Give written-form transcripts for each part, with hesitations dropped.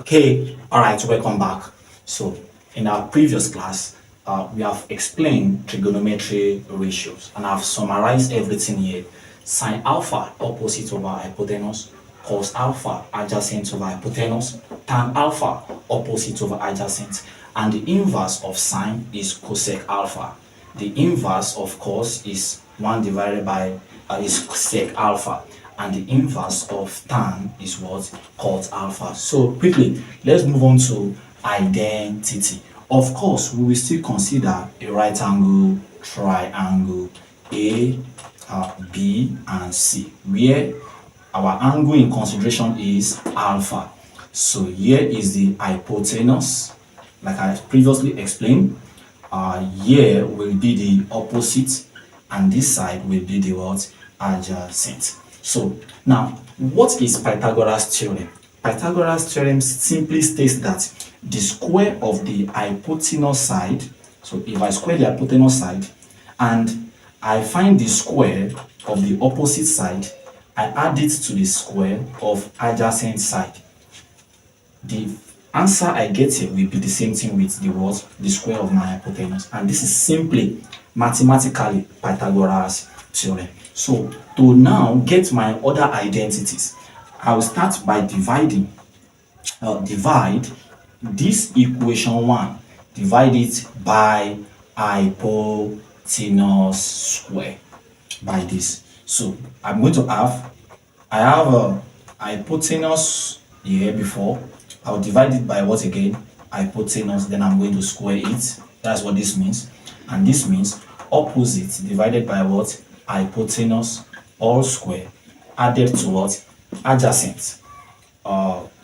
Okay, all right, welcome back. So, in our previous class, we have explained trigonometry ratios and I've summarized everything here. Sine alpha opposite over hypotenuse, cos alpha adjacent over hypotenuse, tan alpha opposite over adjacent, and the inverse of sine is cosec alpha. The inverse of cos is 1 divided by is sec alpha, and the inverse of tan is what? Cot alpha. So quickly, let's move on to identity. Of course, we will still consider a right angle triangle A, B, and C, where our angle in consideration is alpha. So here is the hypotenuse, like I previously explained. Here will be the opposite, and this side will be the what? Adjacent. So now, what is Pythagoras theorem? Pythagoras theorem simply states that the square of the hypotenuse side, so if I square the hypotenuse side and I find the square of the opposite side, I add it to the square of adjacent side. The answer I get here will be the same thing with the what? The square of my hypotenuse. And this is simply mathematically Pythagoras theorem. So to now get my other identities, I will start by divide this equation 1, divide it by hypotenuse square, by this. So I'm going to have, I have a hypotenuse here before. I'll divide it by what again? Hypotenuse, then I'm going to square it. That's what this means. And this means opposite divided by what? Hypotenuse all square added to what? Adjacent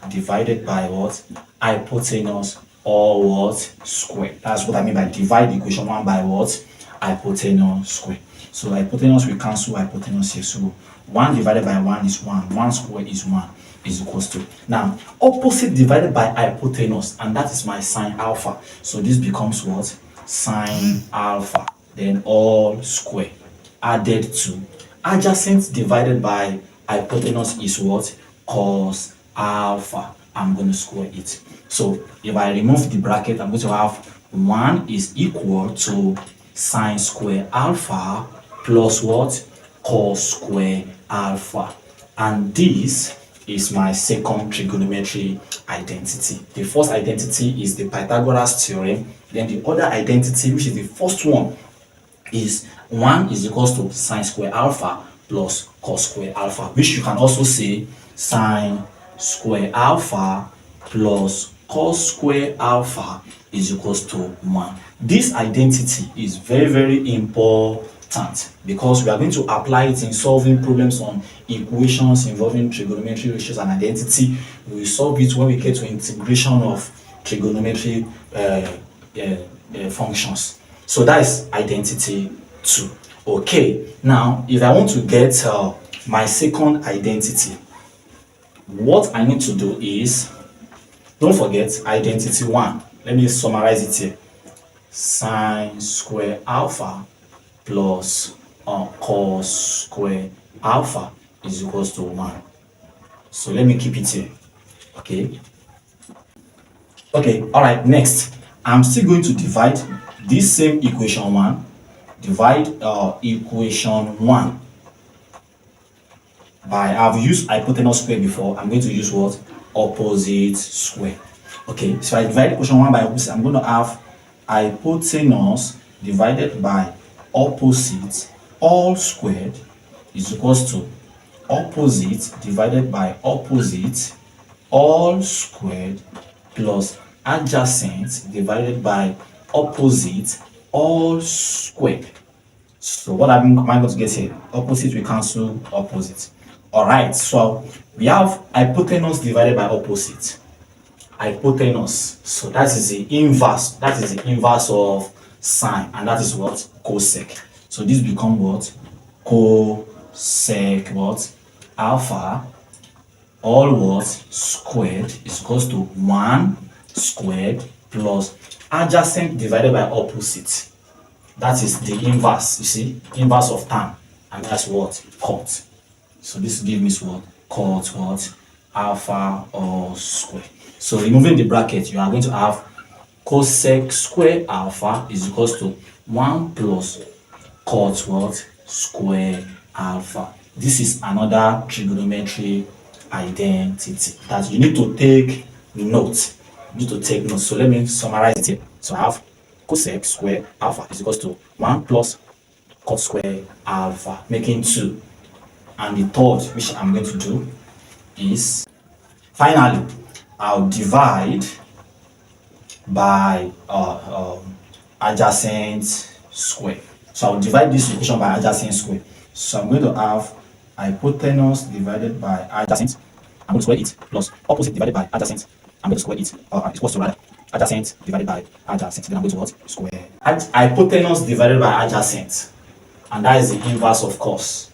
divided by what? Hypotenuse all what? Square. That's what I mean by divide equation 1 by what? Hypotenuse square. So hypotenuse will cancel hypotenuse here. So 1 divided by 1 is 1. 1 square is 1 is equals to. Now, opposite divided by hypotenuse, and that is my sine alpha. So this becomes what? Sine alpha. Then all square added to adjacent divided by hypotenuse is what? Cos alpha. I'm going to square it. So if I remove the bracket, I'm going to have 1 is equal to sine square alpha plus what? Cos square alpha. And this is my second trigonometry identity. The first identity is the Pythagoras theorem. Then the other identity, which is the first one, is 1 is equals to sine square alpha plus cos square alpha, which you can also say sine square alpha plus cos square alpha is equals to 1. This identity is very important because we are going to apply it in solving problems on equations involving trigonometry ratios and identity. We will solve it when we get to integration of trigonometry functions. So that is identity 2. Okay, now if I want to get my second identity, what I need to do is, don't forget identity 1. Let me summarize it here. Sine square alpha plus cos square alpha is equals to 1. So let me keep it here. Okay, all right, next I'm still going to divide this same equation 1, divide equation 1 by, I've used hypotenuse square before, I'm going to use what? Opposite square. Okay, so I divide equation 1 by opposite, I'm going to have hypotenuse divided by opposite all squared is equals to opposite divided by opposite all squared plus adjacent divided by opposite all squared. So what am I going to get here? Opposite will cancel opposite. Alright, so we have hypotenuse divided by opposite. Hypotenuse, so that is the inverse of sine, and that is what? Cosec. So this becomes what? Cosec what? Alpha all what? Squared is equals to 1 squared plus adjacent divided by opposite. That is the inverse, you see, inverse of tan, and that's what? Cot. So this gives me what? Cot what? Alpha all squared. So removing the bracket, you are going to have cosec square alpha is equals to 1 plus cot what? Square alpha. This is another trigonometry identity that you need to take note. You need to take note. So let me summarize it here. So I have cosec square alpha is equals to 1 plus cot square alpha, making 2. And the third, which I'm going to do, is finally I'll divide by adjacent square. So I'll divide this equation by adjacent square. So I'm going to have hypotenuse divided by adjacent. I'm going to square it plus opposite divided by adjacent. I'm going to square it. It's equals to rather adjacent divided by adjacent. Then I'm going to what? Square. Hypotenuse divided by adjacent. And that is the inverse of cos.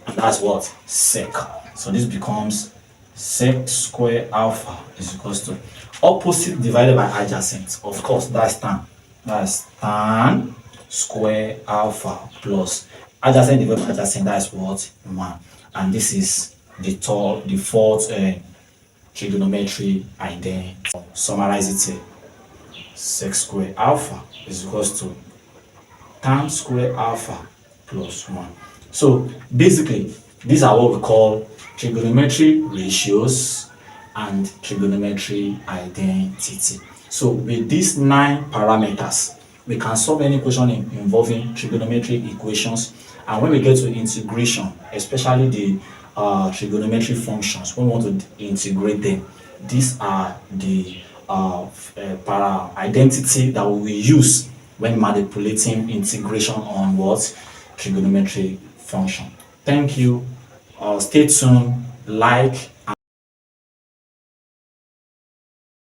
And that's what? Sec. So this becomes sec square alpha is equals to opposite divided by adjacent. Of course, that's tan. That's tan square alpha plus adjacent divided by adjacent. That's what? 1. And this is the fourth trigonometry identity. Summarize it here. Sec square alpha is equals to tan square alpha plus 1. So basically, these are what we call trigonometry ratios and trigonometry identity. So with these 9 parameters, we can solve any equation involving trigonometric equations. And when we get to integration, especially the trigonometric functions, when we want to integrate them, these are the para identity that we will use when manipulating integration on what? Trigonometric function. Thank you. Stay tuned, like,